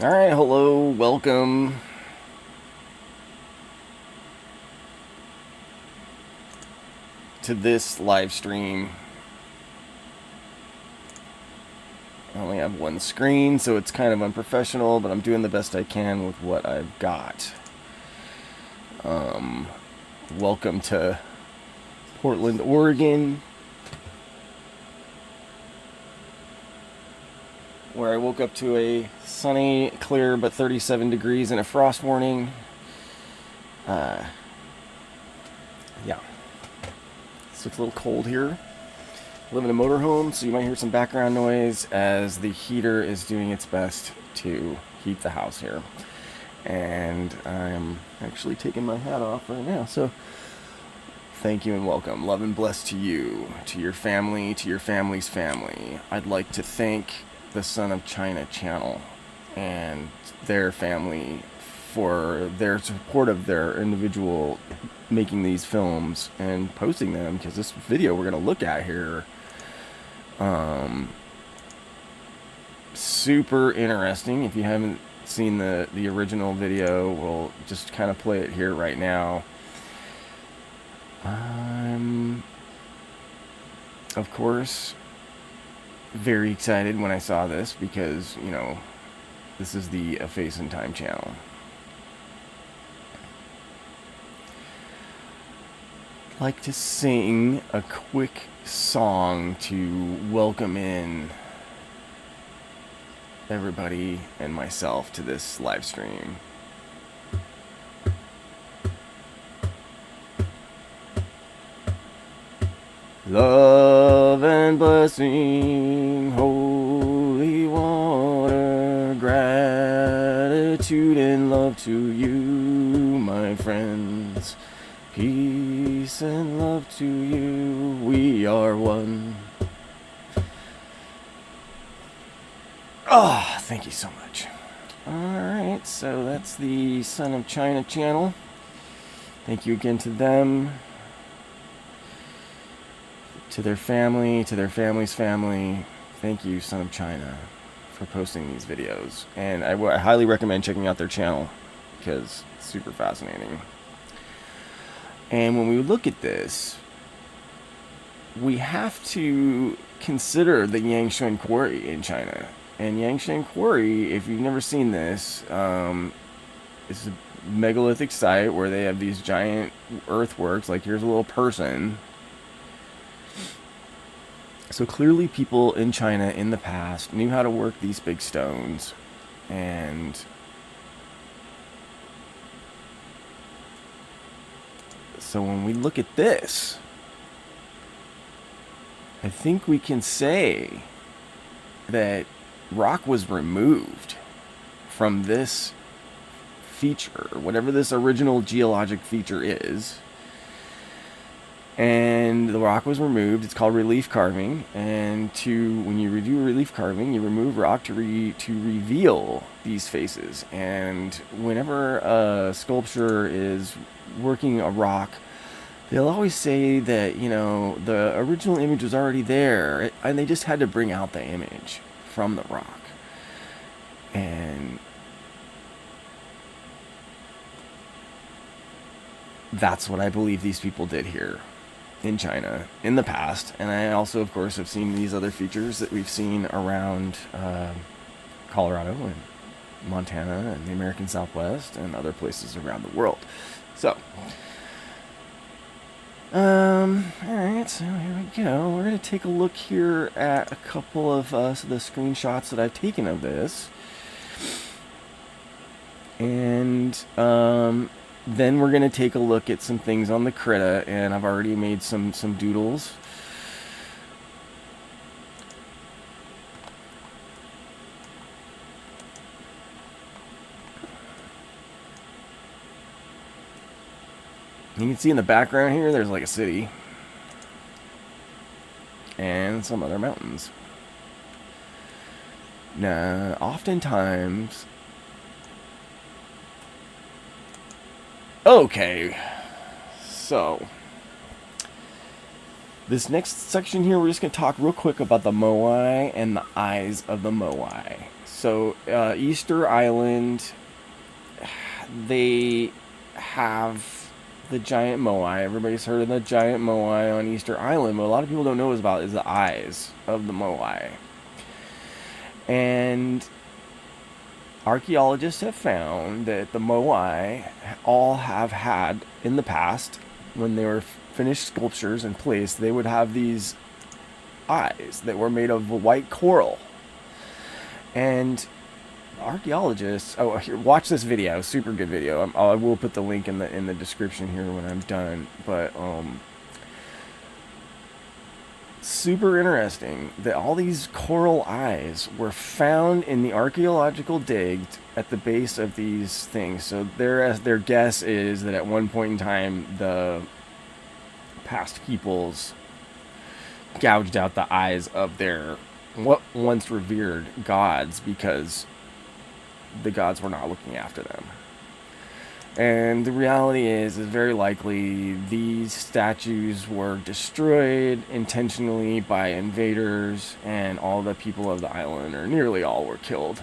Alright, hello, welcome to this live stream. I only have one screen, so it's kind of unprofessional, but I'm doing the best I can with what I've got. Welcome to Portland, Oregon, where I woke up to a sunny, clear, but 37 degrees and a frost warning. Yeah. So it's a little cold here. I live in a motorhome, so you might hear some background noise as the heater is doing its best to heat the house here. And I'm actually taking my hat off right now, so thank you and welcome. Love and bless to you, to your family, to your family's family. I'd like to thank the Son of China channel and their family for their support of their individual making these films and posting them, because this video we're going to look at here, super interesting. If you haven't seen the original video, we'll just kind of play it here right now. I'm, of course, very excited when I saw this because, you know, this is the A Face in Time channel. I'd like to sing a quick song to welcome in everybody and myself to this live stream. Love and blessing, holy water, gratitude and love to you, my friends. Peace and love to you, we are one. Oh, thank you so much. Alright, so that's the Son of China channel. Thank you again to them, to their family, to their family's family. Thank you, Son of China, for posting these videos. And I highly recommend checking out their channel because it's super fascinating. And when we look at this, we have to consider the Yangshan Quarry in China. And Yangshan Quarry, if you've never seen this, it's a megalithic site where they have these giant earthworks. Like, here's a little person. So clearly people in China in the past knew how to work these big stones. And so when we look at this, I think we can say that rock was removed from this feature, whatever this original geologic feature is. And the rock was removed. It's called relief carving. And when you do relief carving, you remove rock to reveal these faces. And whenever a sculpture is working a rock, they'll always say that, you know, the original image was already there, and they just had to bring out the image from the rock. And that's what I believe these people did here in China in the past. And I also, of course, have seen these other features that we've seen around Colorado and Montana and the American Southwest and other places around the world. So, alright, so here we go. We're going to take a look here at a couple of the screenshots that I've taken of this. And then we're going to take a look at some things on the Krita, and I've already made some doodles. You can see in the background here, there's like a city. And some other mountains. Now, oftentimes... Okay, so this next section here, we're just going to talk real quick about the moai and the eyes of the moai. So Easter Island, they have the giant moai. Everybody's heard of the giant moai on Easter Island. What a lot of people don't know about is the eyes of the moai. And archaeologists have found that the moai all have had in the past, when they were finished sculptures in place, they would have these eyes that were made of white coral. And archaeologists, oh, here, watch this video, super good video. I will put the link in the description here when I'm done. But super interesting that all these coral eyes were found in the archaeological dig at the base of these things. So their guess is that at one point in time, the past peoples gouged out the eyes of their what once revered gods because the gods were not looking after them. And the reality is very likely these statues were destroyed intentionally by invaders, and all the people of the island, or nearly all, were killed.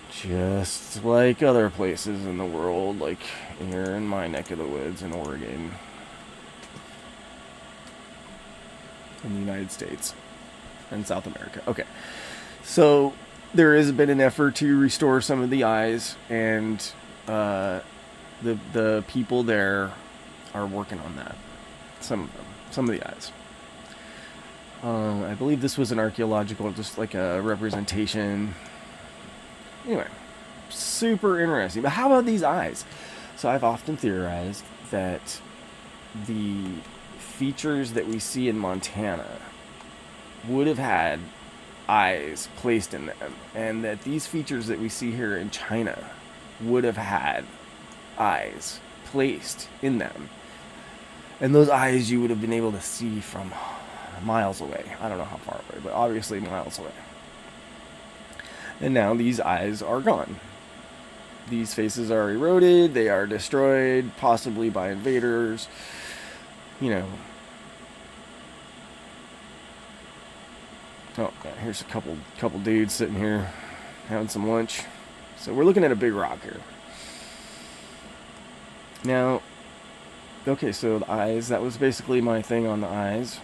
Just like other places in the world, like here in my neck of the woods in Oregon, in the United States and South America. Okay, so there has been an effort to restore some of the eyes, and the people there are working on that. Some of them, some of the eyes. I believe this was an archaeological, just like a representation. Anyway, super interesting. But how about these eyes? So I've often theorized that the features that we see in Montana would have had eyes placed in them, and that these features that we see here in China would have had eyes placed in them, and those eyes you would have been able to see from miles away. I don't know how far away, but obviously miles away. And now these eyes are gone. These faces are eroded, they are destroyed, possibly by invaders, you know. Oh, yeah, here's a couple dudes sitting here having some lunch. So we're looking at a big rock here. Now, okay, so the eyes, that was basically my thing on the eyes.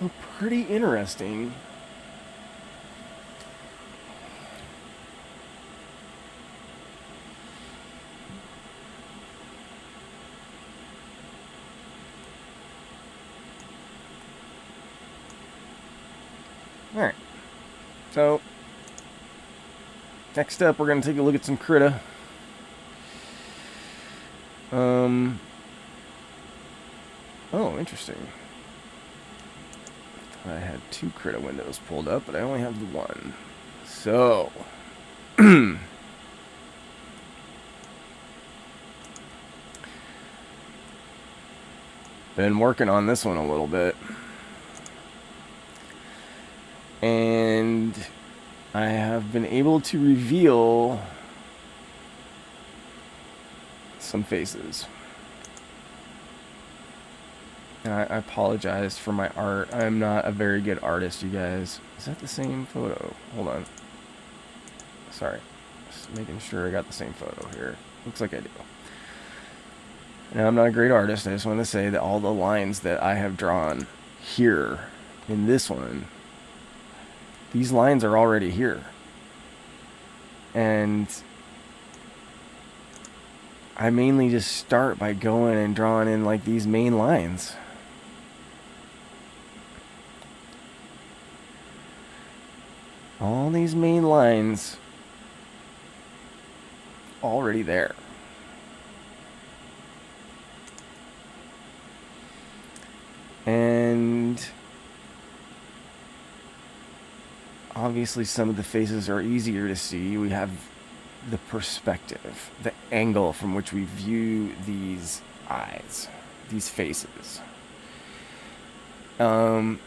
Well, pretty interesting. Alright, so next up we're going to take a look at some critta. Oh, interesting. I had 2 critta windows pulled up, but I only have the one. So, been working on this one a little bit. And I have been able to reveal some faces. And I apologize for my art. I'm not a very good artist, you guys. Is that the same photo? Hold on. Sorry. Just making sure I got the same photo here. Looks like I do. Now, I'm not a great artist. I just want to say that all the lines that I have drawn here in this one, these lines are already here. And I mainly just start by going and drawing in like these main lines. All these main lines already there. And obviously some of the faces are easier to see. We have the perspective, the angle from which we view these eyes, these faces. And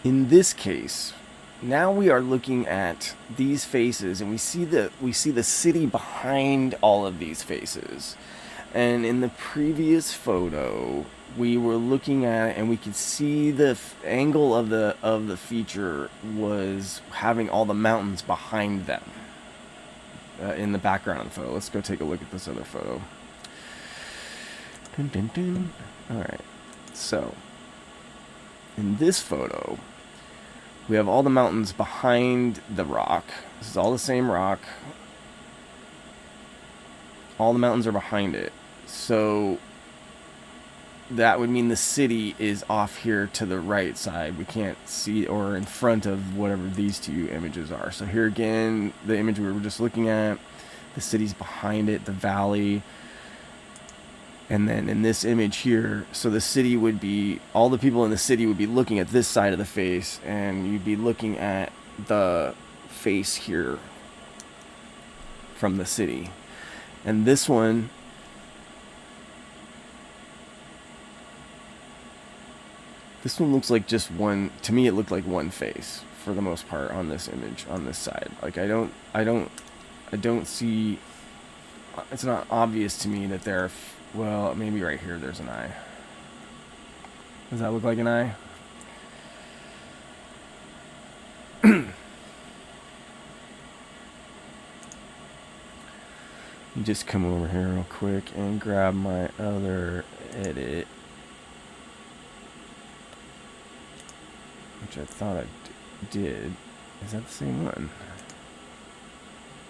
In this case, now we are looking at these faces, and we see the city behind all of these faces. And in the previous photo, we were looking at it, and we could see the angle of the feature was having all the mountains behind them in the background of the photo. Let's go take a look at this other photo. Dun, dun, dun. All right, so in this photo, we have all the mountains behind the rock. This is all the same rock. All the mountains are behind it. So that would mean the city is off here to the right side. We can't see, or in front of whatever these two images are. So here again, the image we were just looking at, the city's behind it, the valley. And then in this image here, so the city would be, all the people in the city would be looking at this side of the face, and you'd be looking at the face here from the city. And this one, looks like just one, to me it looked like one face for the most part on this image, on this side. Like I don't see, it's not obvious to me that there, well, maybe right here there's an eye. Does that look like an eye? You just come over here real quick and grab my other edit, which I thought I did. Is that the same one?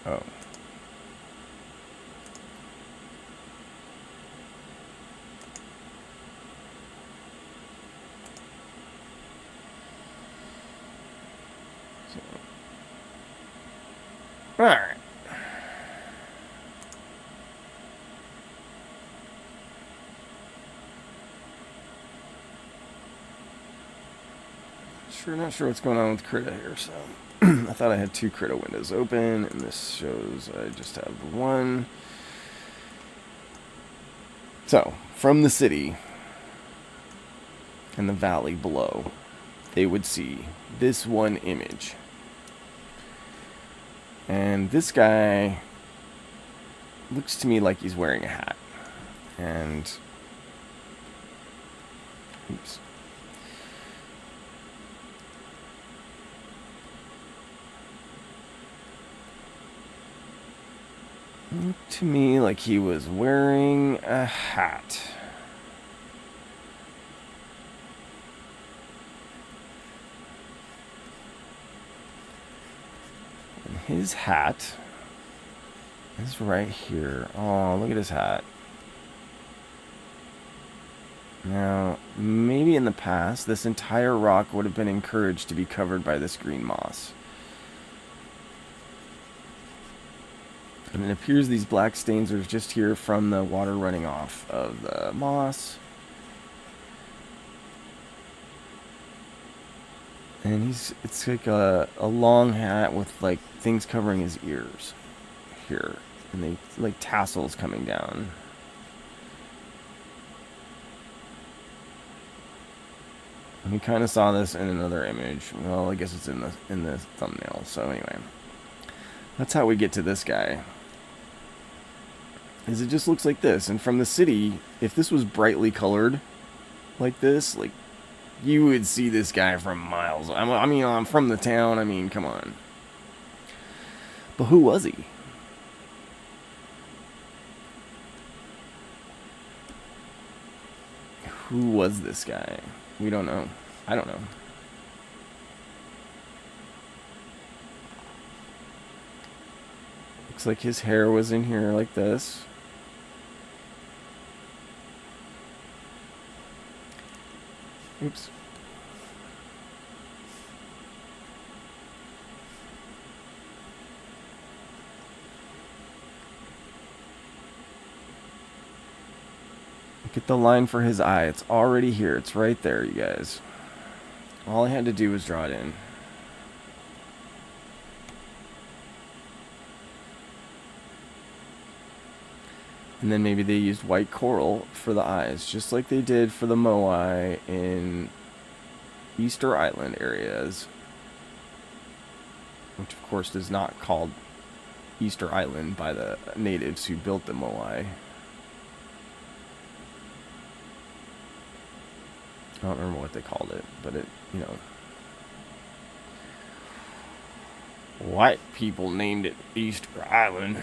Oh. All right. Not sure what's going on with Krita here, so I thought I had two Krita windows open, and this shows I just have one. So, from the city and the valley below, they would see this one image. And this guy looks to me like he's wearing a hat. And, oops. Looked to me like he was wearing a hat. And his hat is right here. Oh, look at his hat. Now, maybe in the past, this entire rock would have been encouraged to be covered by this green moss. And it appears these black stains are just here from the water running off of the moss. And it's like a long hat with like things covering his ears here. And they like tassels coming down. And we kind of saw this in another image. Well, I guess it's in the thumbnail. So anyway, that's how we get to this guy. Is it just looks like this. And from the city, if this was brightly colored like this, like you would see this guy from miles. I mean, I'm from the town. I mean, come on. But who was he? Who was this guy? We don't know. I don't know. Looks like his hair was in here like this. Oops. Look at the line for his eye. It's already here. It's right there, you guys. All I had to do was draw it in. And then maybe they used white coral for the eyes, just like they did for the moai in Easter Island areas, which of course is not called Easter Island by the natives who built the Moai. I don't remember what they called it, but it, you know, white people named it Easter Island.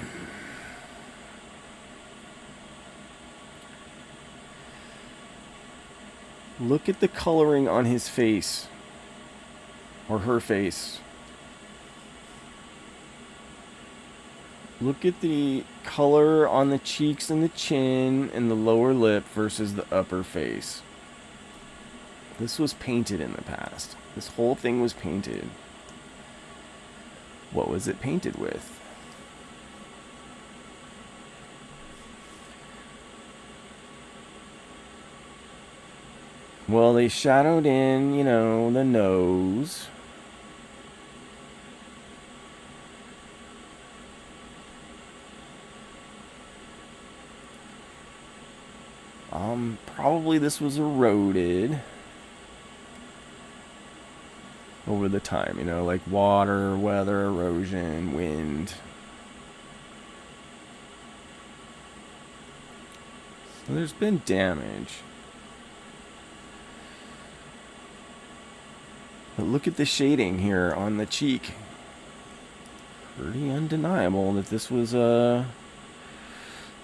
Look at the coloring on his face, or her face. Look at the color on the cheeks and the chin and the lower lip versus the upper face. This was painted in the past. This whole thing was painted. What was it painted with? Well, they shadowed in, you know, the nose. Probably this was eroded over the time, you know, like water, weather, erosion, wind. So there's been damage. But look at the shading here on the cheek. Pretty undeniable that this was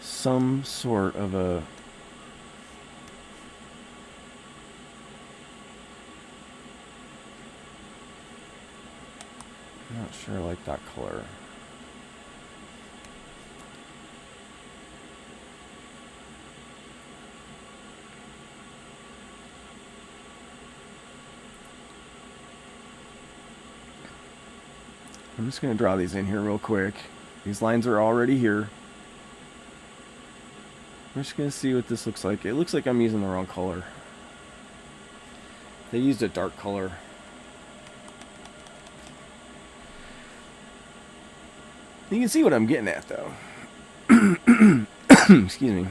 some sort of a... I'm not sure I like that color. I'm just going to draw these in here real quick. These lines are already here. I'm just going to see what this looks like. It looks like I'm using the wrong color. They used a dark color. You can see what I'm getting at, though. Excuse me.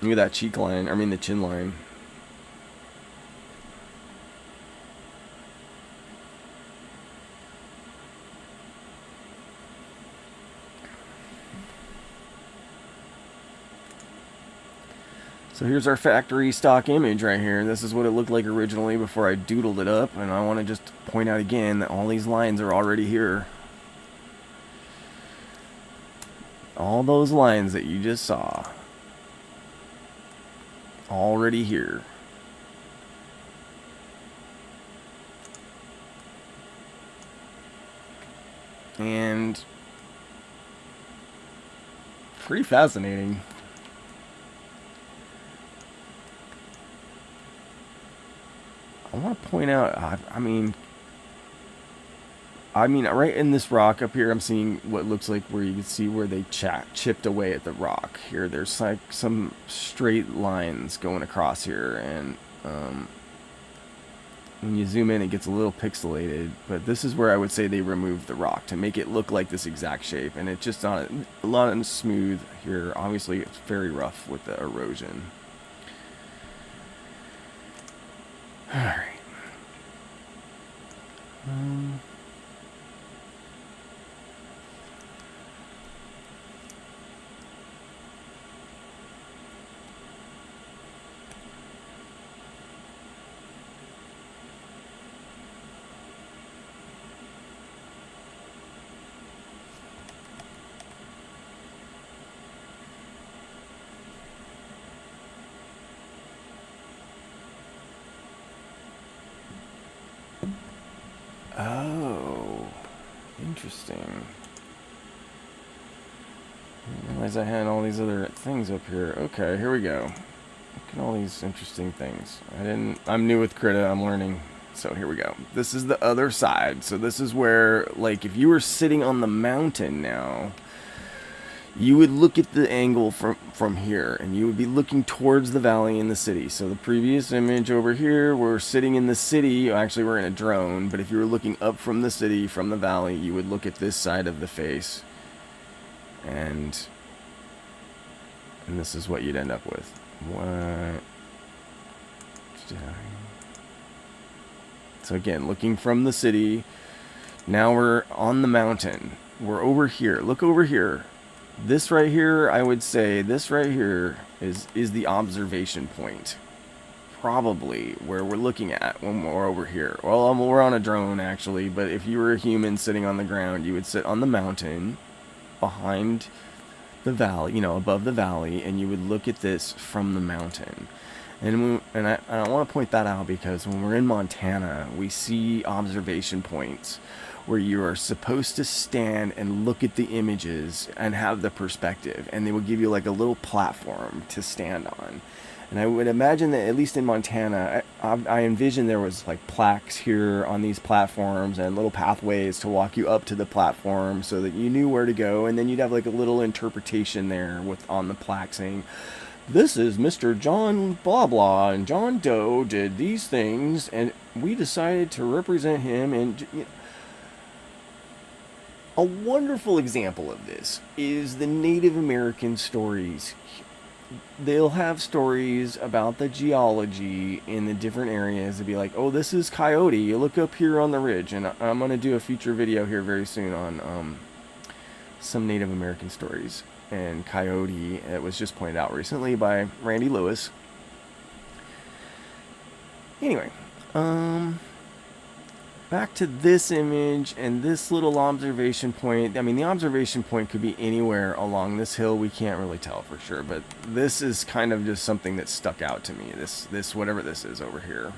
Look at that cheek line. I mean, the chin line. So here's our factory stock image right here. This is what it looked like originally before I doodled it up. And I want to just point out again that all these lines are already here. All those lines that you just saw. Already here. And pretty fascinating. I want to point out, I mean, right in this rock up here, I'm seeing what looks like where you can see where they chipped away at the rock. Here, there's like some straight lines going across here, and when you zoom in, it gets a little pixelated. But this is where I would say they removed the rock to make it look like this exact shape, and it's just not a lot of smooth here. Obviously, it's very rough with the erosion. All right. Oh, interesting. I didn't realize I had all these other things up here. Okay, here we go. Look at all these interesting things. I'm new with Krita, I'm learning. So here we go. This is the other side. So this is where, like, if you were sitting on the mountain now, you would look at the angle from here, and you would be looking towards the valley in the city. So the previous image over here, we're sitting in the city. Actually, we're in a drone, but if you were looking up from the city, from the valley, you would look at this side of the face, and this is what you'd end up with. What? So again, looking from the city, now we're on the mountain. We're over here. Look over here. This right here, I would say, this right here is the observation point. Probably where we're looking at when we're over here. Well, we're on a drone, actually, but if you were a human sitting on the ground, you would sit on the mountain behind the valley, you know, above the valley, and you would look at this from the mountain. And I want to point that out because when we're in Montana, we see observation points where you are supposed to stand and look at the images and have the perspective, and they will give you like a little platform to stand on. And I would imagine that at least in Montana, I envision there was like plaques here on these platforms and little pathways to walk you up to the platform so that you knew where to go, and then you'd have like a little interpretation there with on the plaque saying, this is Mr. John blah blah, and John Doe did these things, and we decided to represent him. And you know, a wonderful example of this is the Native American stories. They'll have stories about the geology in the different areas. They'll be like, oh, this is Coyote. You look up here on the ridge. And I'm going to do a future video here very soon on some Native American stories. And Coyote, it was just pointed out recently by Randy Lewis. Anyway, back to this image and this little observation point. I mean, the observation point could be anywhere along this hill. We can't really tell for sure, but this is kind of just something that stuck out to me. This whatever this is over here.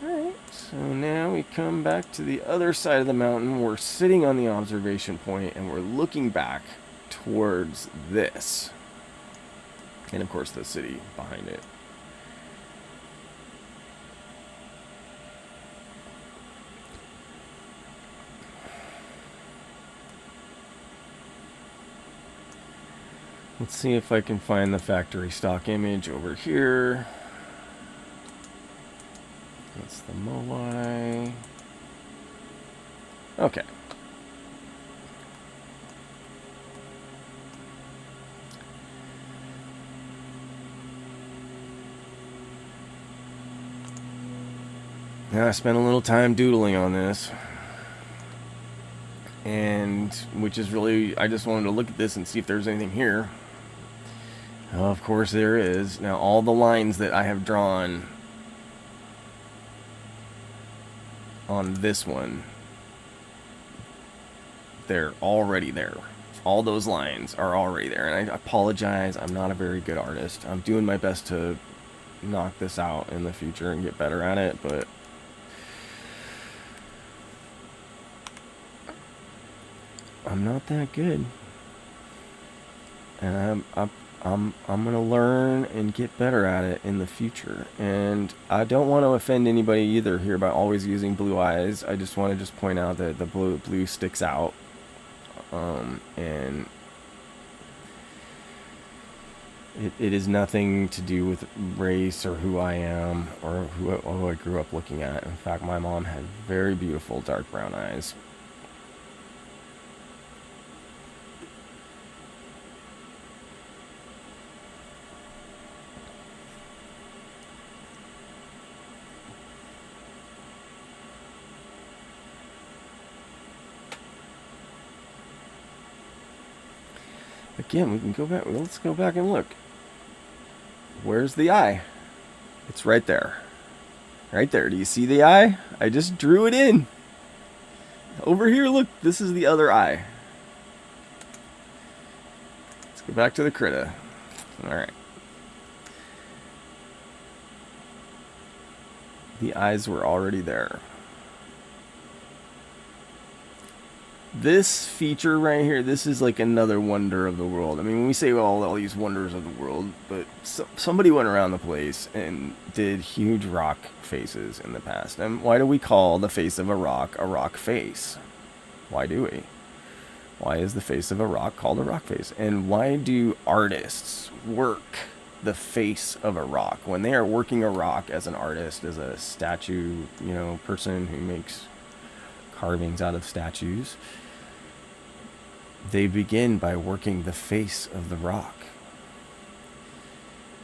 Alright, so now we come back to the other side of the mountain. We're sitting on the observation point and we're looking back towards this. And of course the city behind it. Let's see if I can find the factory stock image over here. That's the Moai. Okay. Now I spent a little time doodling on this. And which is really, I just wanted to look at this and see if there's anything here. Of course there is. Now all the lines that I have drawn on this one, they're already there. All those lines are already there. And I apologize, I'm not a very good artist. I'm doing my best to knock this out in the future and get better at it, but I'm not that good. And I'm gonna learn and get better at it in the future. And I don't want to offend anybody either here by always using blue eyes. I just want to point out that the blue sticks out, and it is nothing to do with race or who I am or who I grew up looking at. In fact, my mom had very beautiful dark brown eyes. Again, we can go back. Let's go back and look. Where's the eye? It's right there. Right there. Do you see the eye? I just drew it in. Over here, look. This is the other eye. Let's go back to the critter. Alright. The eyes were already there. This feature right here, this is like another wonder of the world. I mean, when we say all these wonders of the world, but somebody went around the place and did huge rock faces in the past. And why do we call the face of a rock face? Why do we? Why is the face of a rock called a rock face? And why do artists work the face of a rock? When they are working a rock as an artist, as a statue, person who makes carvings out of statues, they begin by working the face of the rock.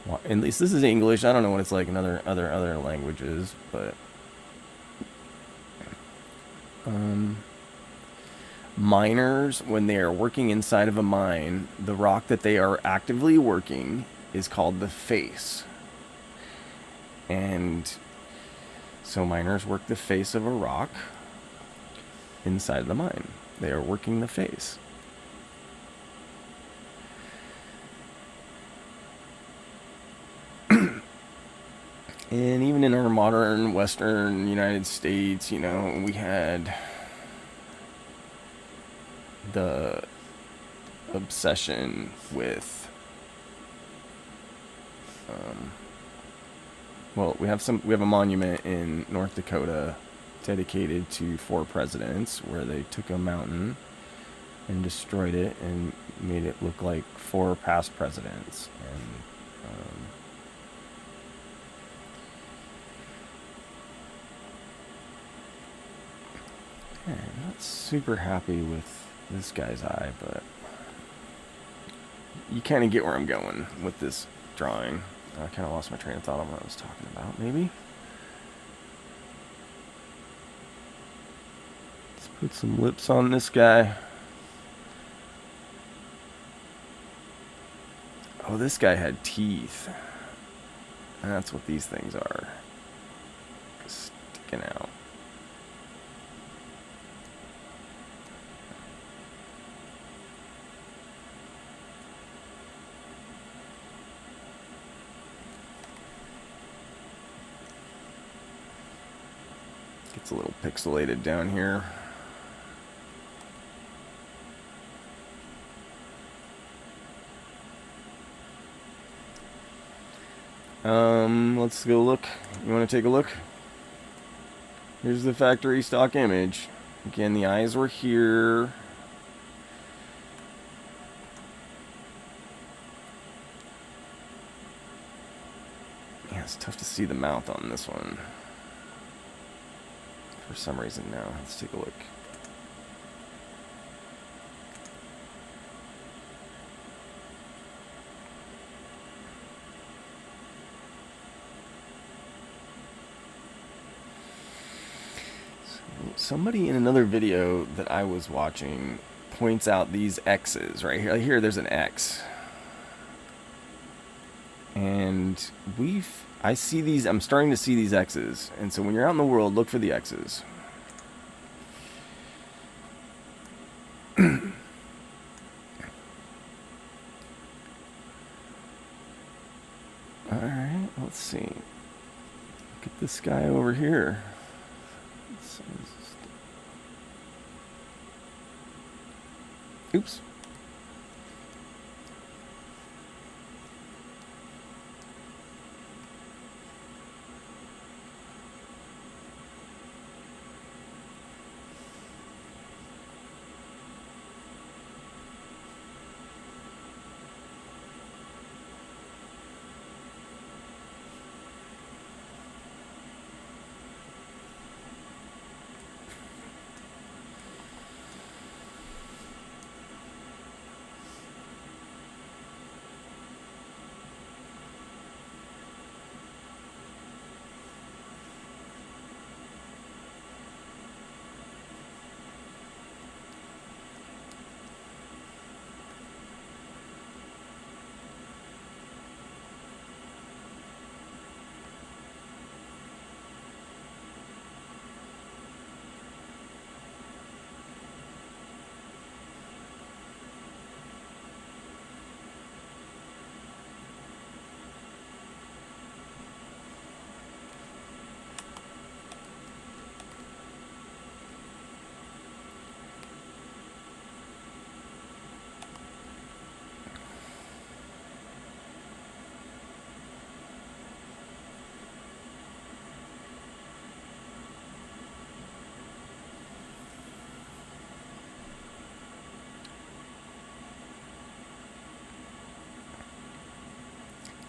Well, at least this is English. I don't know what it's like in other languages, but miners, when they are working inside of a mine, the rock that they are actively working is called the face. And so miners work the face of a rock inside of the mine. They are working the face. And even in our modern Western United States, we had the obsession with, we have a monument in North Dakota dedicated to 4 presidents, where they took a mountain and destroyed it and made it look like 4 past presidents. And I'm not super happy with this guy's eye, but you kind of get where I'm going with this drawing. I kind of lost my train of thought on what I was talking about, maybe. Let's put some lips on this guy. Oh, this guy had teeth. And that's what these things are. Sticking out. It's a little pixelated down here. Let's go look. You want to take a look? Here's the factory stock image. Again, the eyes were here. Yeah, it's tough to see the mouth on this one. For some reason now. Let's take a look. Somebody in another video that I was watching points out these X's right here. Here, there's an X. And I see these, I'm starting to see these X's. And so when you're out in the world, look for the X's. Alright, let's see. Look at this guy over here. Oops.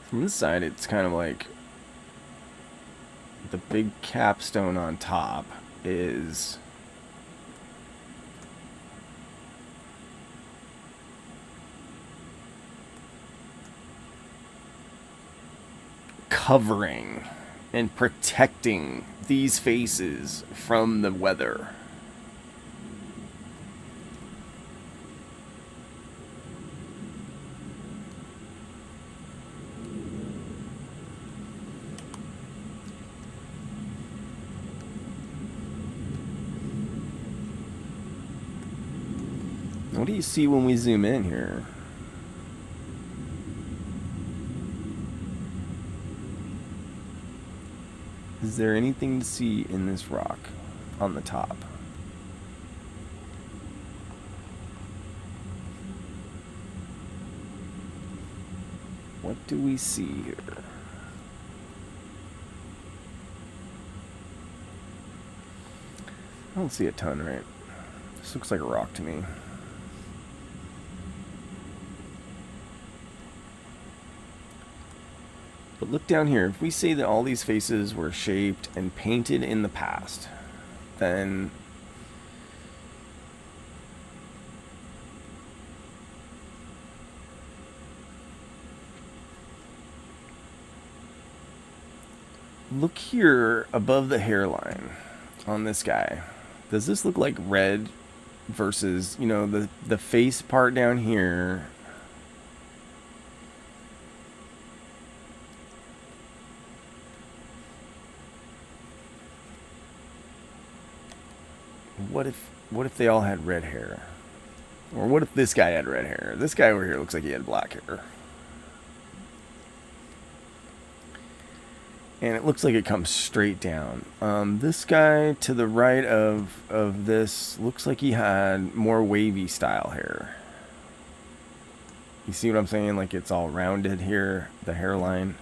From this side, it's kind of like the big capstone on top is covering and protecting these faces from the weather. What do you see when we zoom in here? Is there anything to see in this rock on the top? What do we see here? I don't see a ton, right? This looks like a rock to me. But look down here. If we say that all these faces were shaped and painted in the past, then look here above the hairline on this guy. Does this look like red versus, you know, the face part down here? What if they all had red hair? Or what if this guy had red hair? This guy over here looks like he had black hair. And it looks like it comes straight down. This guy to the right of this looks like he had more wavy style hair. You see what I'm saying? Like it's all rounded here, the hairline.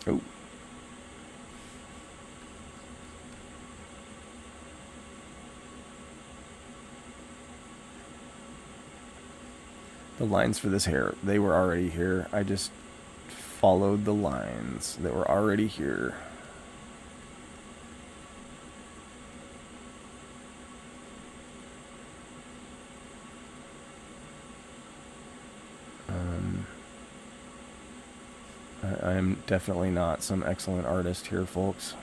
Oh. The lines for this hair, they were already here. I just followed the lines that were already here. I am definitely not some excellent artist here, folks.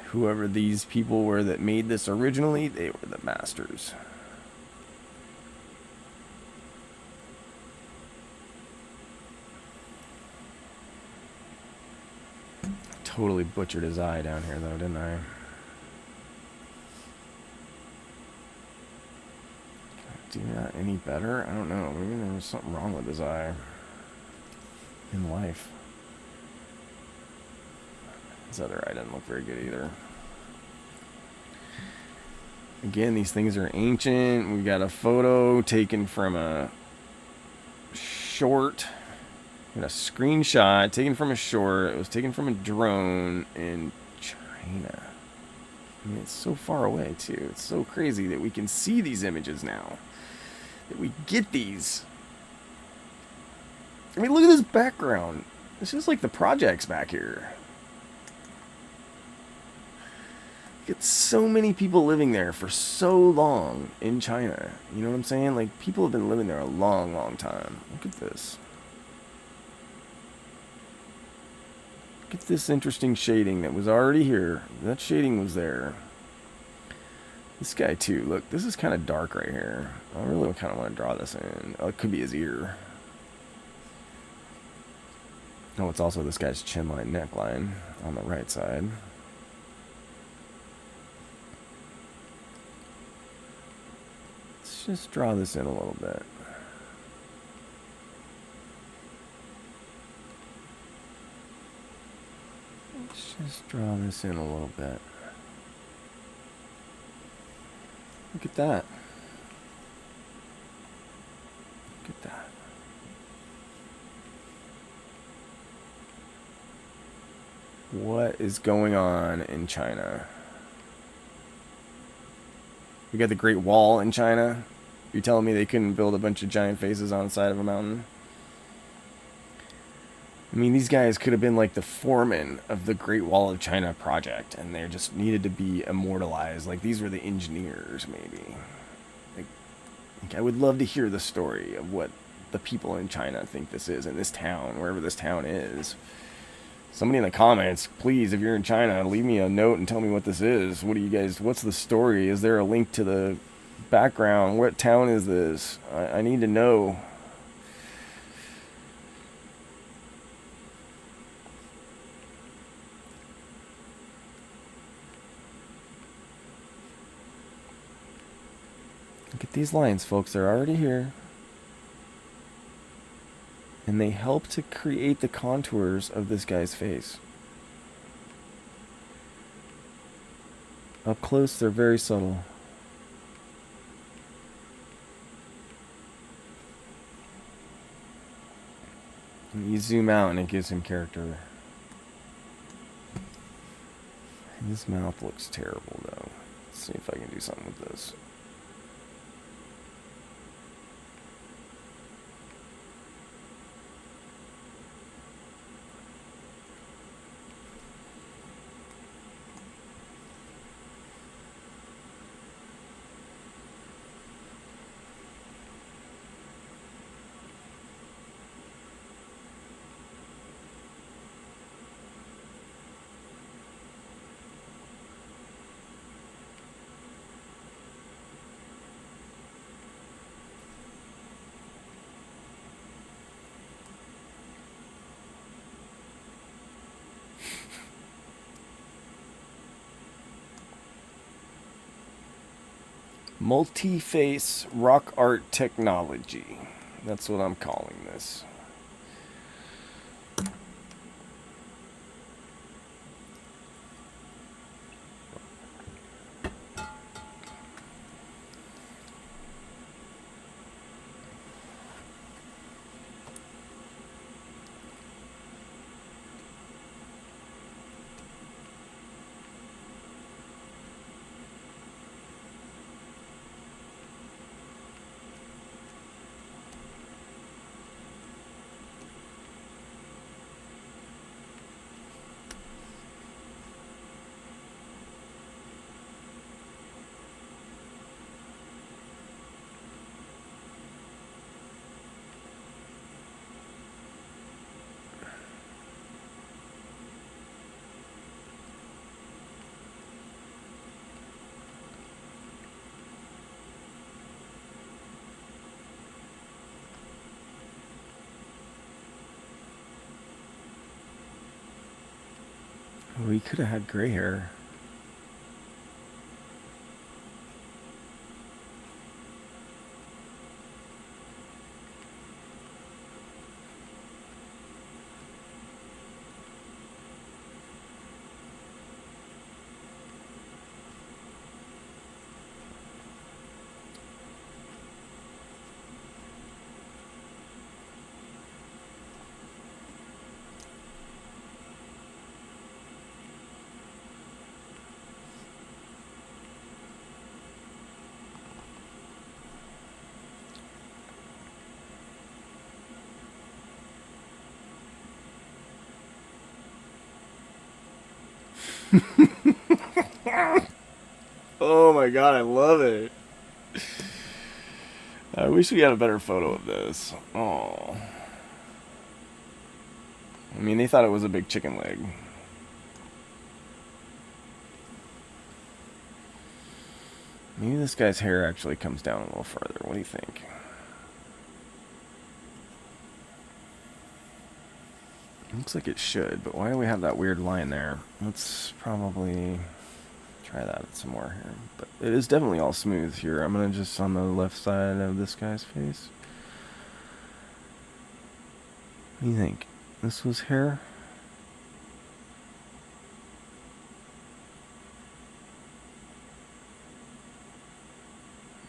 Whoever these people were that made this originally, they were the masters. Totally butchered his eye down here, though, didn't I? Do that any better? I don't know. Maybe there was something wrong with his eye in life. His other eye didn't look very good either. Again, these things are ancient. We got a photo taken from a short. We got a screenshot taken from a short. It was taken from a drone in China. I mean, it's so far away, too. It's so crazy that we can see these images now. That we get these. I mean, look at this background. It's just like the projects back here. Get so many people living there for so long in China. You know what I'm saying? Like, people have been living there a long, long time. Look at this. Look at this interesting shading that was already here. That shading was there. This guy, too. Look, this is kind of dark right here. I really kind of want to draw this in. Oh, it could be his ear. Oh, it's also this guy's chin line, neckline on the right side. Let's just draw this in a little bit. Let's just draw this in a little bit. Look at that. Look at that. What is going on in China? We got the Great Wall in China. You're telling me they couldn't build a bunch of giant faces on the side of a mountain? I mean, these guys could have been like the foreman of the Great Wall of China project, and they just needed to be immortalized. Like, these were the engineers, maybe. Like, I would love to hear the story of what the people in China think this is, in this town, wherever this town is. Somebody in the comments, please, if you're in China, leave me a note and tell me what this is. What do you guys, what's the story? Is there a link to the background? What town is this? I need to know. Look at these lines, folks. They're already here. And they help to create the contours of this guy's face. Up close, they're very subtle. And you zoom out and it gives him character. His mouth looks terrible, though. Let's see if I can do something with this. Multi-face rock art technology. That's what I'm calling this. Oh, he could have had gray hair. Oh my god, I love it. I wish we had a better photo of this. Oh. I mean, they thought it was a big chicken leg. Maybe this guy's hair actually comes down a little further. What do you think? Looks like it should, but why do we have that weird line there? Let's probably try that some more here. But it is definitely all smooth here. I'm going to just on the left side of this guy's face. What do you think? This was hair?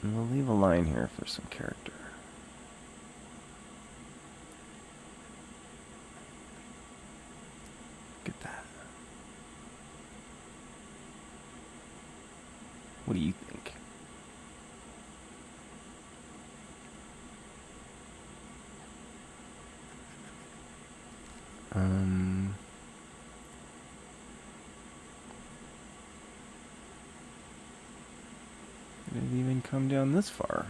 And we'll leave a line here for some character. Look at that. What do you think? Did it even come down this far?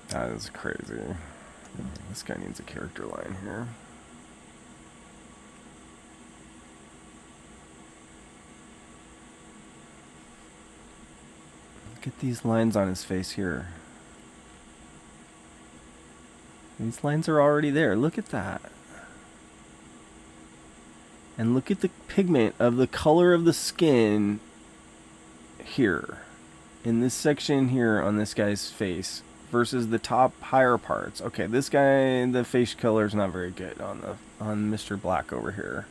That is crazy. This guy needs a character line here. Look at these lines on his face here. These lines are already there. Look at that. And look at the pigment of the color of the skin here. In this section here on this guy's face versus the top higher parts. Okay, this guy, the face color is not very good on Mr. Black over here.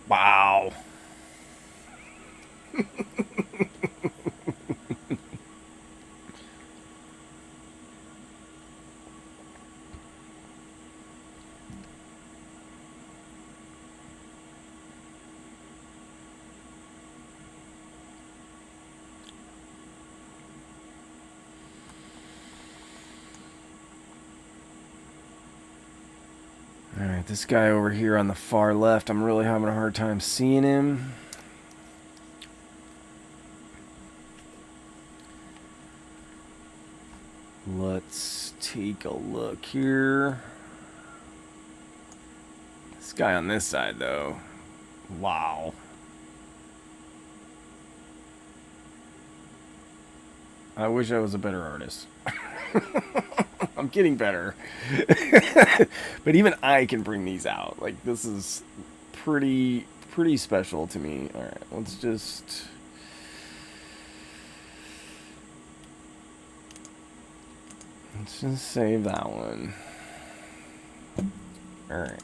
Wow. Alright, this guy over here on the far left, I'm really having a hard time seeing him. Let's take a look here. This guy on this side, though. Wow. I wish I was a better artist. I'm getting better. But even I can bring these out. Like, this is pretty special to me. Alright, let's just... Let's just save that one. Alright.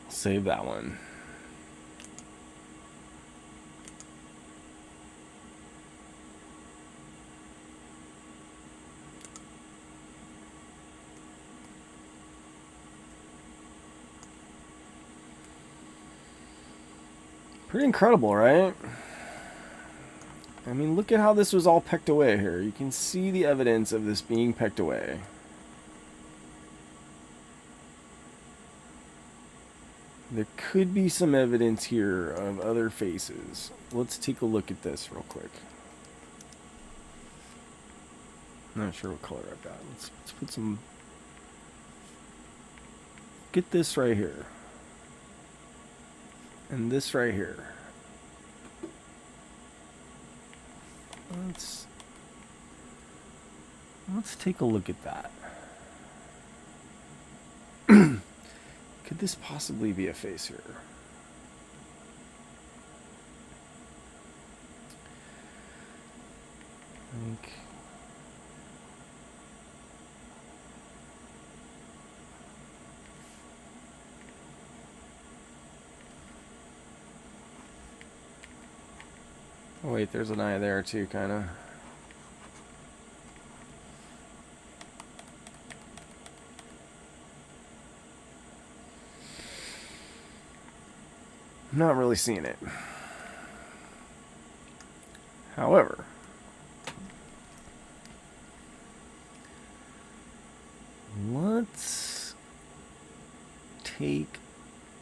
Save that one. Pretty incredible, right? I mean, look at how this was all pecked away here. You can see the evidence of this being pecked away. There could be some evidence here of other faces. Let's take a look at this real quick. I'm not sure what color I've got. Let's put some... Get this right here. And this right here. Let's take a look at that. Could this possibly be a face here? Like, Oh wait, there's an eye there too, kind of. I'm not really seeing it. However, let's take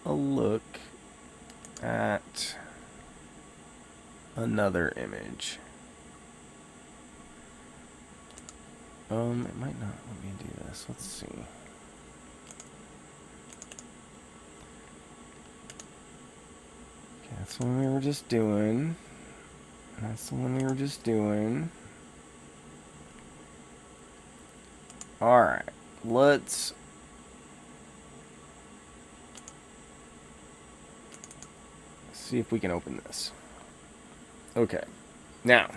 a look at another image. It might not let me do this. Let's see. Okay, that's the one we were just doing. That's the one we were just doing. Alright, let's see if we can open this. Okay, now,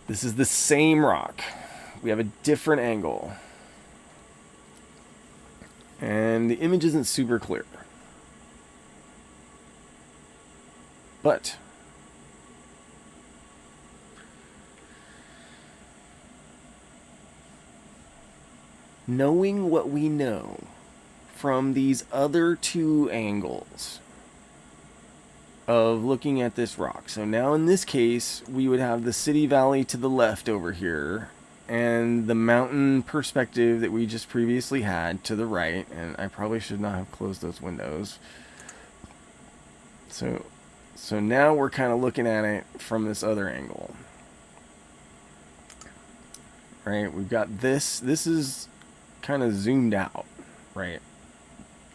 this is the same rock. We have a different angle. And the image isn't super clear. But knowing what we know from these other two angles of looking at this rock. So now in this case, we would have the city valley to the left over here and the mountain perspective that we just previously had to the right. And I probably should not have closed those windows. So now we're kind of looking at it from this other angle. Right? We've got this. This is kind of zoomed out, right?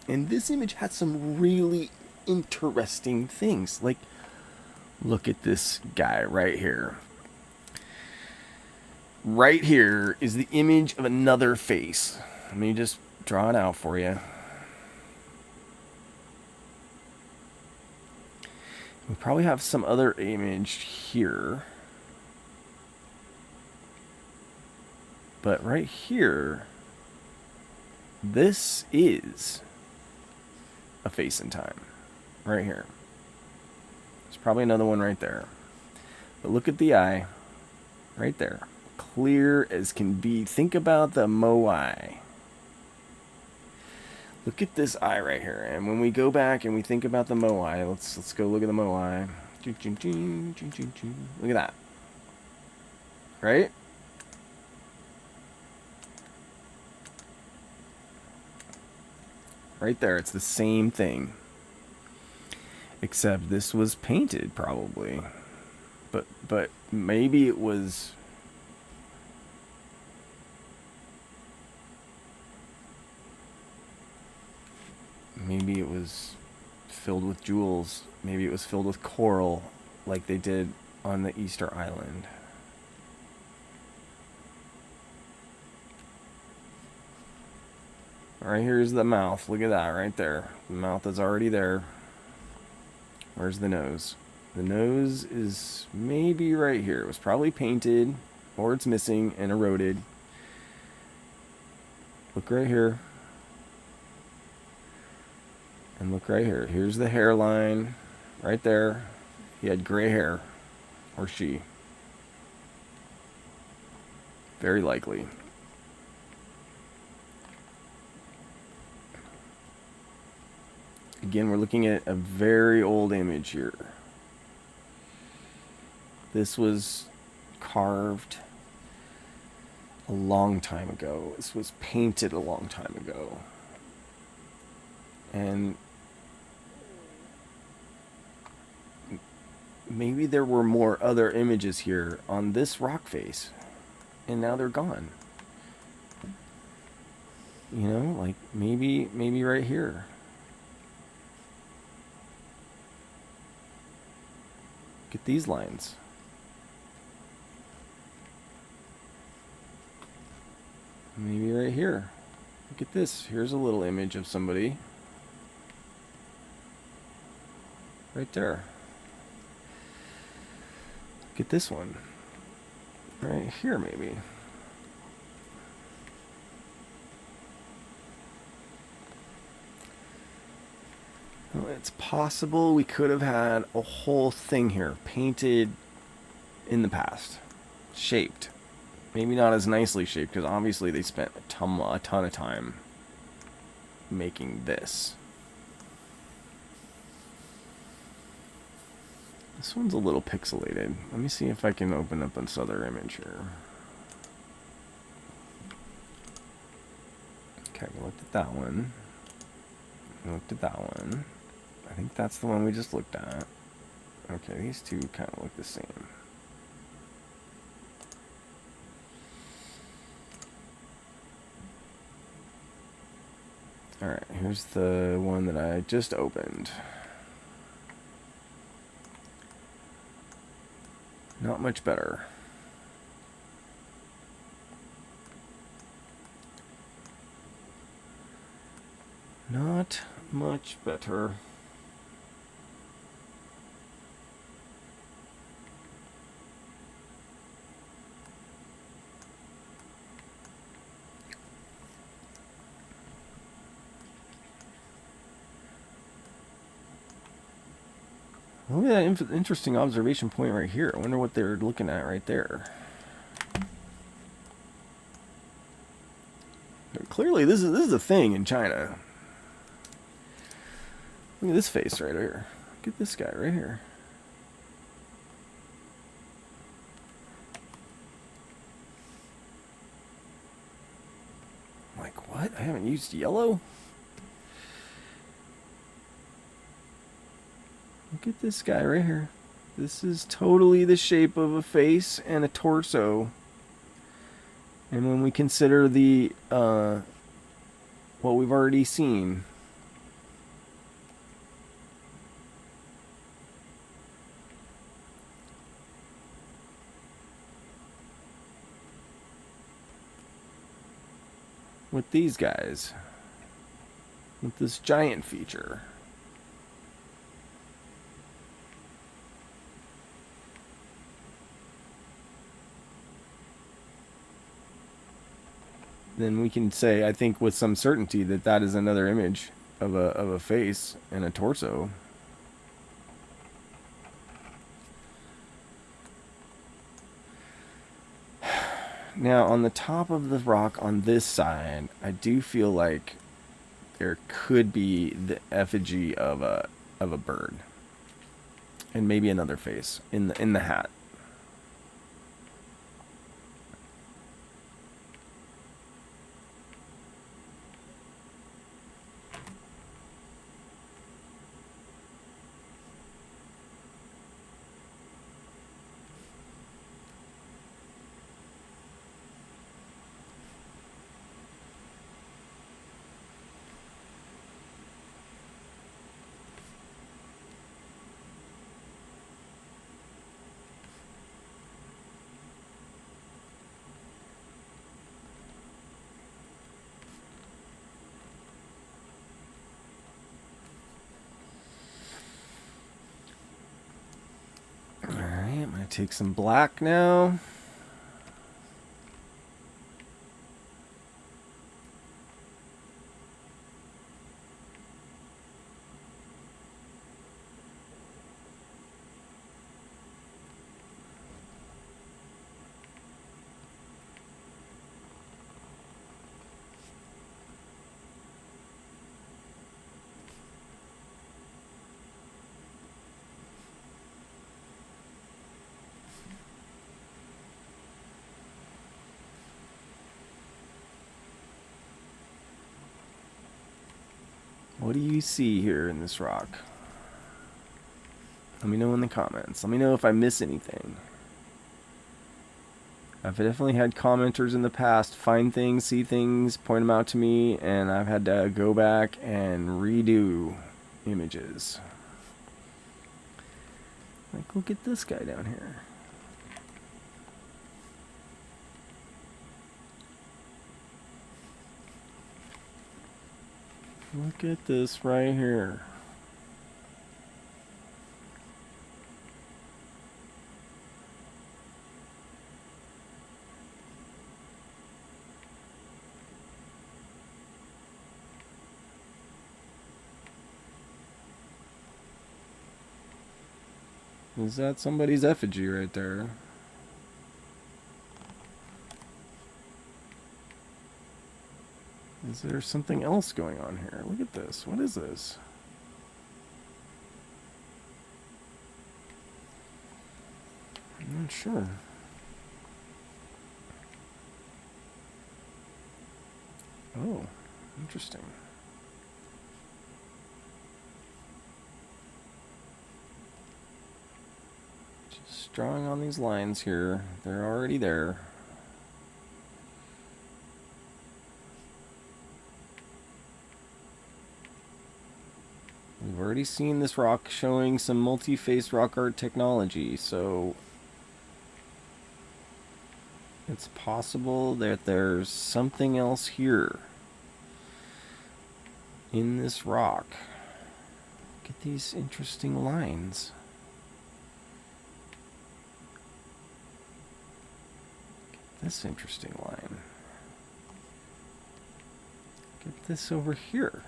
And this image has some really interesting things. Like, look at this guy right here. Right here is the image of another face. Let me just draw it out for you. We probably have some other image here. But right here, this is a face in time. Right here. There's probably another one right there. But look at the eye. Right there. Clear as can be. Think about the moai. Look at this eye right here. And when we go back and we think about the moai, let's go look at the moai. Look at that. Right? Right there. It's the same thing. Except this was painted probably. But maybe it was... Maybe it was filled with jewels. Maybe it was filled with coral, like they did on the Easter Island. Right here's the mouth. Look at that right there. The mouth is already there. Where's the nose? The nose is maybe right here. It was probably painted, or it's missing and eroded. Look right here. And look right here. Here's the hairline. Right there. He had gray hair. Or she. Very likely. Again, we're looking at a very old image here. This was carved a long time ago. This was painted a long time ago. And maybe there were more other images here on this rock face, and now they're gone. You know, like maybe right here. Look at these lines. Maybe right here. Look at this. Here's a little image of somebody. Right there. Look at this one. Right here, maybe. Well, it's possible we could have had a whole thing here painted in the past, shaped. Maybe not as nicely shaped, because obviously they spent a ton of time making this. This one's a little pixelated. Let me see if I can open up this other image here. Okay, we looked at that one. We looked at that one. I think that's the one we just looked at. Okay, these two kind of look the same. Alright, here's the one that I just opened. Not much better. Not much better. Look at that interesting observation point right here. I wonder what they're looking at right there. Clearly, this is a thing in China. Look at this face right here. Look at this guy right here. I'm like, what? I haven't used yellow? Look at this guy right here. This is totally the shape of a face and a torso. And when we consider the what we've already seen, with these guys, with this giant feature. Then we can say, I think with some certainty, that that is another image of a face and a torso. Now, on the top of the rock on this side, I do feel like there could be the effigy of a bird, and maybe another face in the hat. I'm going to take some black now. What do you see here in this rock? Let me know in the comments. Let me know if I miss anything. I've definitely had commenters in the past find things, see things, point them out to me, and I've had to go back and redo images. Like, look at this guy down here. Look at this right here. Is that somebody's effigy right there? Is there something else going on here? Look at this. What is this? I'm not sure. Oh, interesting. Just drawing on these lines here. They're already there. We've already seen this rock showing some multi-face rock art technology, so it's possible that there's something else here in this rock. Look at these interesting lines. This interesting line. Get this over here.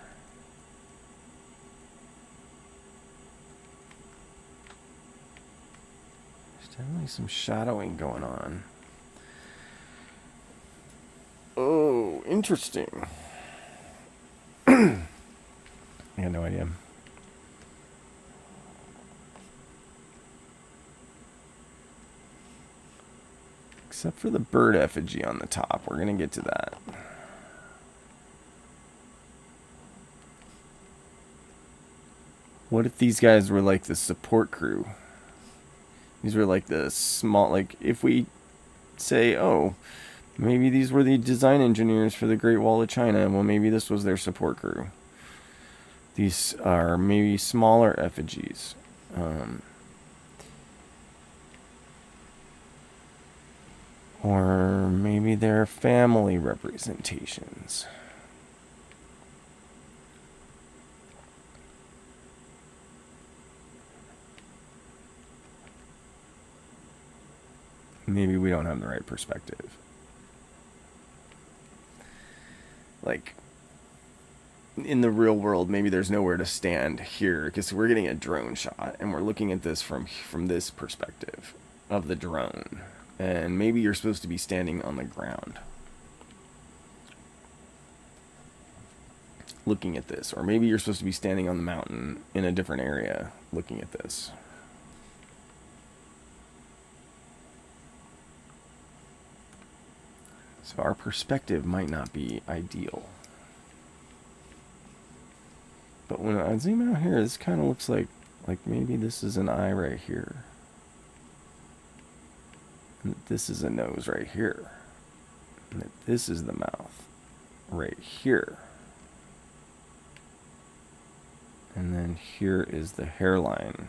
There's definitely some shadowing going on. Oh, interesting. I got no idea. Except for the bird effigy on the top. We're going to get to that. What if these guys were like the support crew? These were like the small, like if we say, oh, maybe these were the design engineers for the Great Wall of China. Well, maybe this was their support crew. These are maybe smaller effigies. Or maybe they're family representations. Maybe we don't have the right perspective. Like, in the real world, maybe there's nowhere to stand here because we're getting a drone shot and we're looking at this from this perspective of the drone. And maybe you're supposed to be standing on the ground looking at this. Or maybe you're supposed to be standing on the mountain in a different area looking at this. So our perspective might not be ideal. But when I zoom out here, this kind of looks like maybe this is an eye right here. And this is a nose right here. And this is the mouth right here. And then here is the hairline.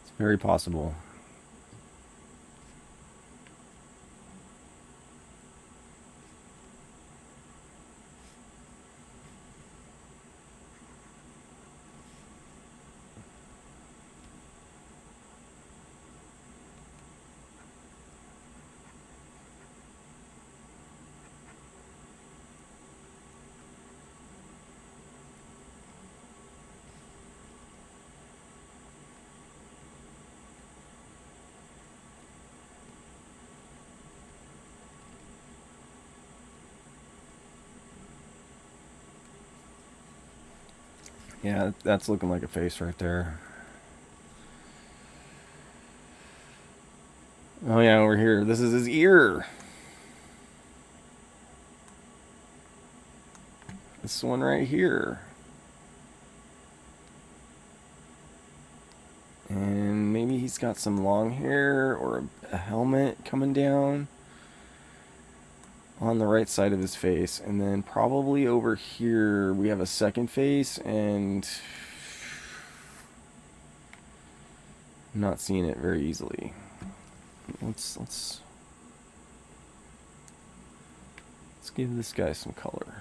It's very possible. Yeah, that's looking like a face right there. Oh yeah, over here. This is his ear. This one right here. And maybe he's got some long hair or a helmet coming down on the right side of his face. And then probably over here we have a second face, and I'm not seeing it very easily. Let's give this guy some color.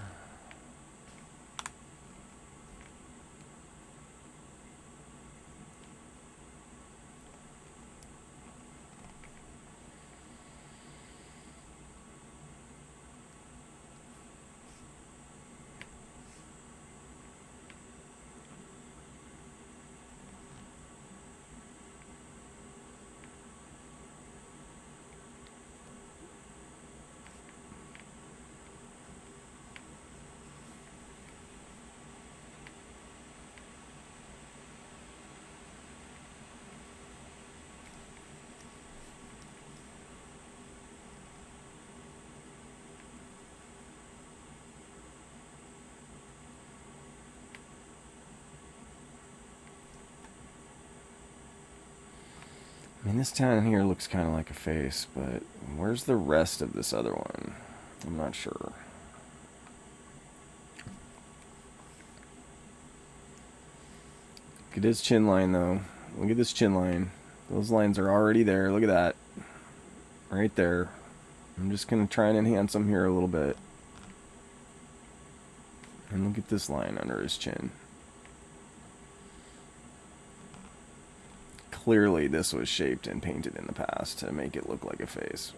I mean, this town here looks kind of like a face, but where's the rest of this other one? I'm not sure. Look at his chin line, though. Look at this chin line. Those lines are already there. Look at that. Right there. I'm just going to try and enhance them here a little bit. And look at this line under his chin. Clearly, this was shaped and painted in the past to make it look like a face.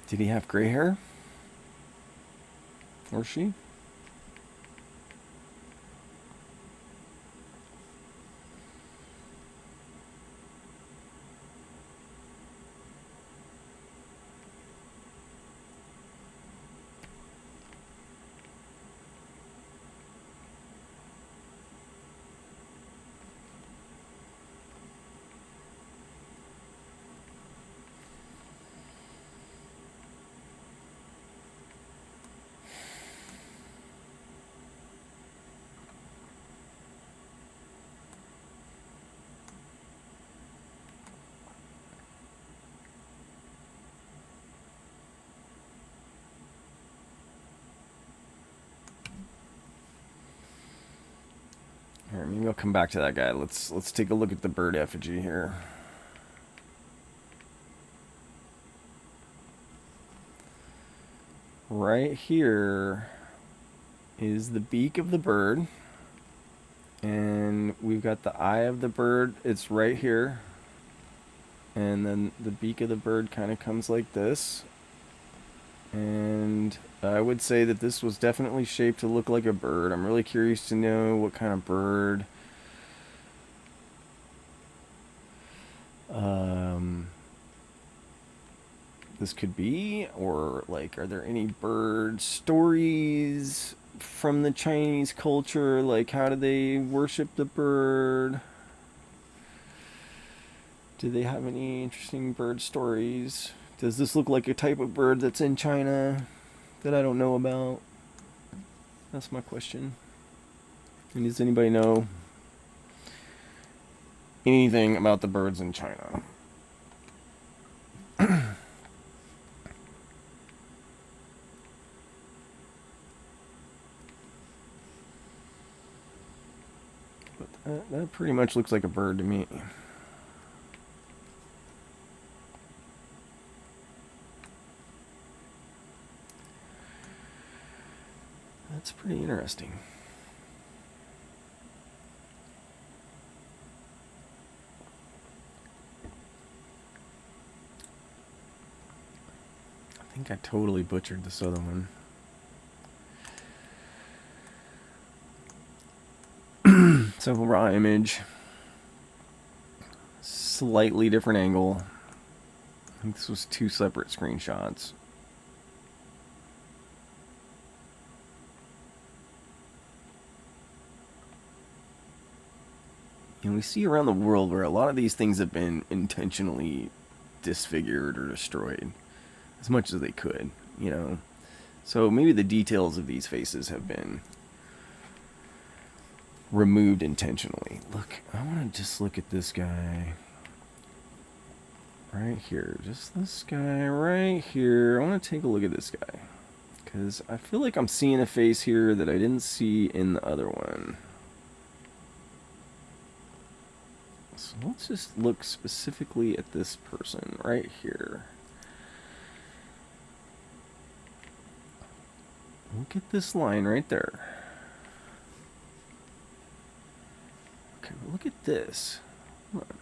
Did he have gray hair? Or she? Alright, maybe I'll come back to that guy. Let's take a look at the bird effigy here. Right here is the beak of the bird. And we've got the eye of the bird. It's right here. And then the beak of the bird kind of comes like this. And I would say that this was definitely shaped to look like a bird. I'm really curious to know what kind of bird this could be, or like, are there any bird stories from the Chinese culture? Like, how do they worship the bird? Do they have any interesting bird stories? Does this look like a type of bird that's in China that I don't know about? That's my question. And does anybody know anything about the birds in China? But that pretty much looks like a bird to me. That's pretty interesting. I think I totally butchered this other one. So raw image, slightly different angle. I think this was 2 separate screenshots. And we see around the world where a lot of these things have been intentionally disfigured or destroyed as much as they could, you know. So maybe the details of these faces have been removed intentionally. Look, I want to just look at this guy right here. Just this guy right here. I want to take a look at this guy, because I feel like I'm seeing a face here that I didn't see in the other one. So let's just look specifically at this person right here. Look at this line right there. Okay, but look at this. Hold on,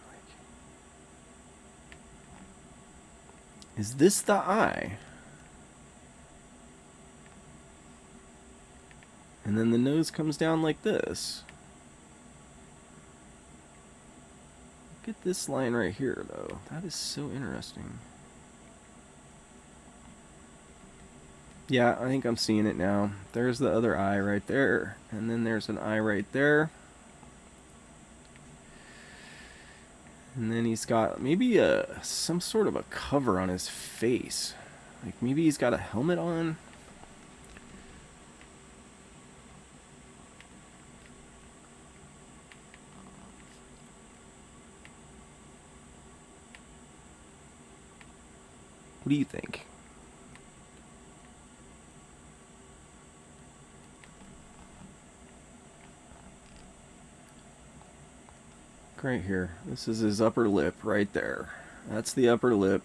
is this the eye? And then the nose comes down like this. Look at this line right here, though. That is so interesting. Yeah, I think I'm seeing it now. There's the other eye right there. And then there's an eye right there. And then he's got maybe some sort of a cover on his face. Like, maybe he's got a helmet on? What do you think? Right here. This is his upper lip right there. That's the upper lip.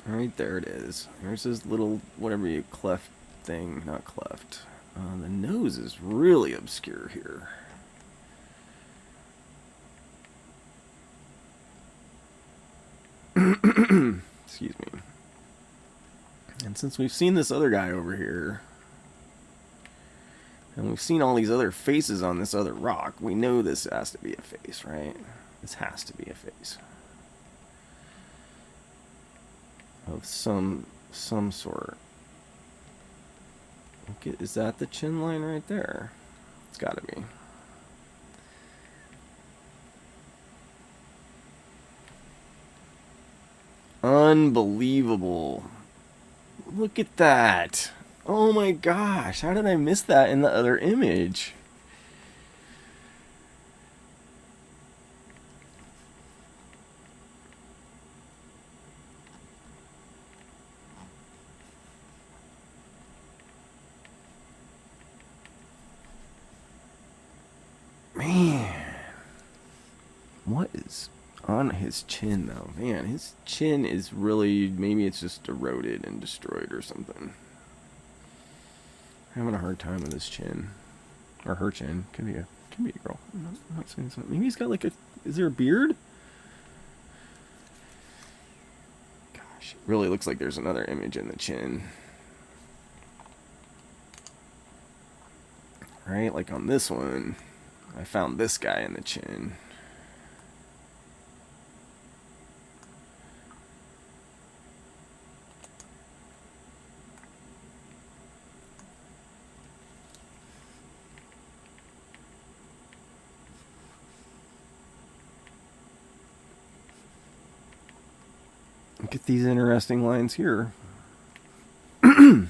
Right there it is. There's his little, whatever you, cleft thing. Not cleft. The nose is really obscure here. Excuse me. And since we've seen this other guy over here, and we've seen all these other faces on this other rock, we know this has to be a face, right? This has to be a face. Of some sort. Okay, is that the chin line right there? It's gotta be. Unbelievable. Look at that. Oh my gosh, how did I miss that in the other image? Man. What is on his chin though? Man, his chin is really, maybe it's just eroded and destroyed or something. I'm having a hard time with his chin. Or her chin. Could be a girl. I'm not saying something. Maybe he's got like a, is there a beard? Gosh, it really looks like there's another image in the chin. Right, like on this one, I found this guy in the chin. Look at these interesting lines here. Yeah,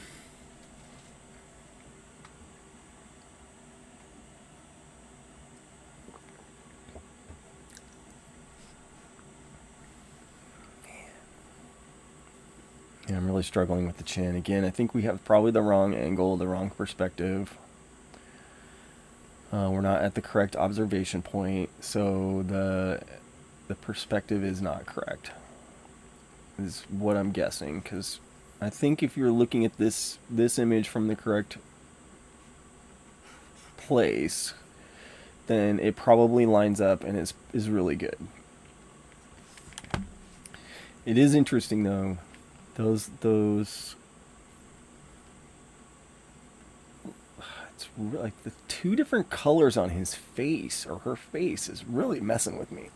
I'm really struggling with the chin. Again, I think we have probably the wrong angle, the wrong perspective. We're not at the correct observation point, so the perspective is not correct, is what I'm guessing. Because I think if you're looking at this image from the correct place, then it probably lines up and is really good. It is interesting though. Those it's really, like the two different colors on his face or her face is really messing with me.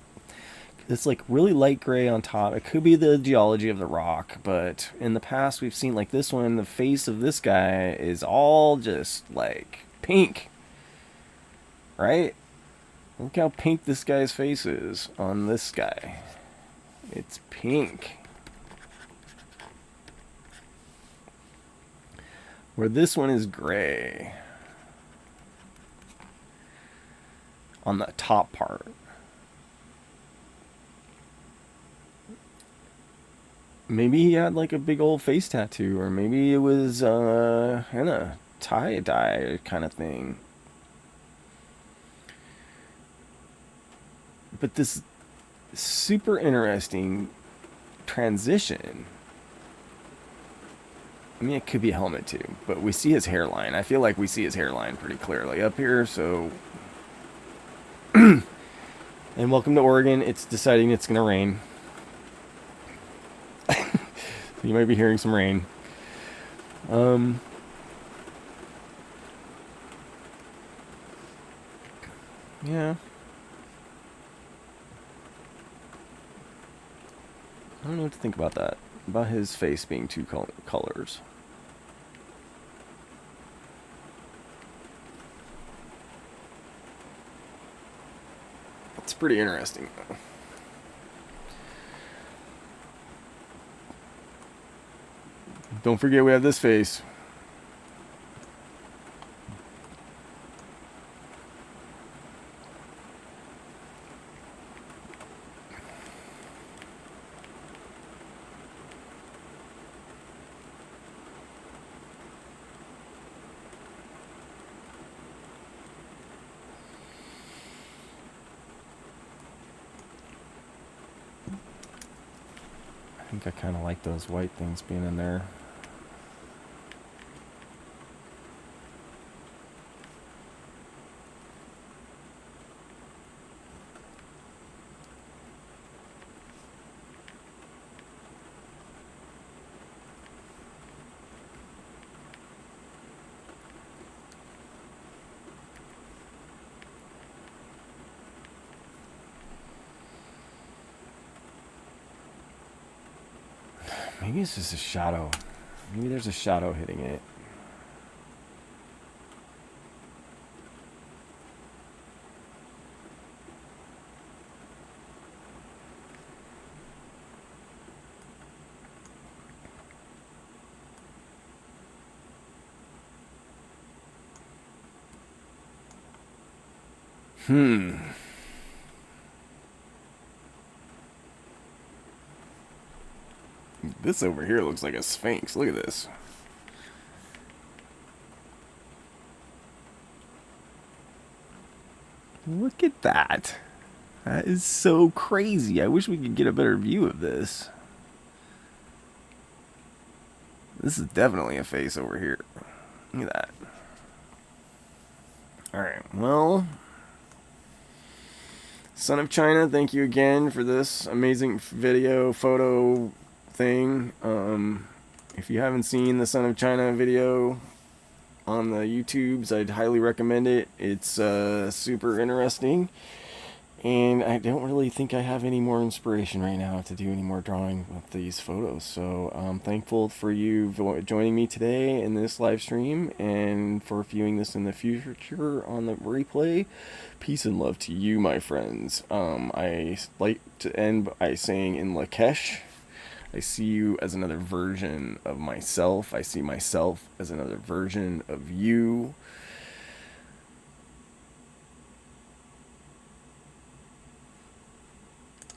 It's like really light gray on top. It could be the geology of the rock, but in the past we've seen like this one, the face of this guy is all just like pink. Right? Look how pink this guy's face is on this guy. It's pink. Where this one is gray. On the top part. Maybe he had like a big old face tattoo, or maybe it was henna, tie-dye kind of thing. But this super interesting transition. I mean, it could be a helmet too, but we see his hairline. I feel like we see his hairline pretty clearly up here, so... And welcome to Oregon. It's deciding it's going to rain. You might be hearing some rain. Yeah. I don't know what to think about that. About his face being two colors. pretty interesting, though. Don't forget we have this face. I think I kind of like those white things being in there. Maybe it's just a shadow. Maybe there's a shadow hitting it. This over here looks like a sphinx. Look at this. Look at that. That is so crazy. I wish we could get a better view of this. This is definitely a face over here. Look at that. Alright, well, Son of China, thank you again for this amazing video, photo thing. If you haven't seen the Son of China video on the YouTubes, I'd highly recommend it. It's super interesting. And I don't really think I have any more inspiration right now to do any more drawing with these photos. So I'm thankful for you joining me today in this live stream and for viewing this in the future on the replay. Peace and love to you, my friends. I like to end by saying in lak'ech, I see you as another version of myself. I see myself as another version of you.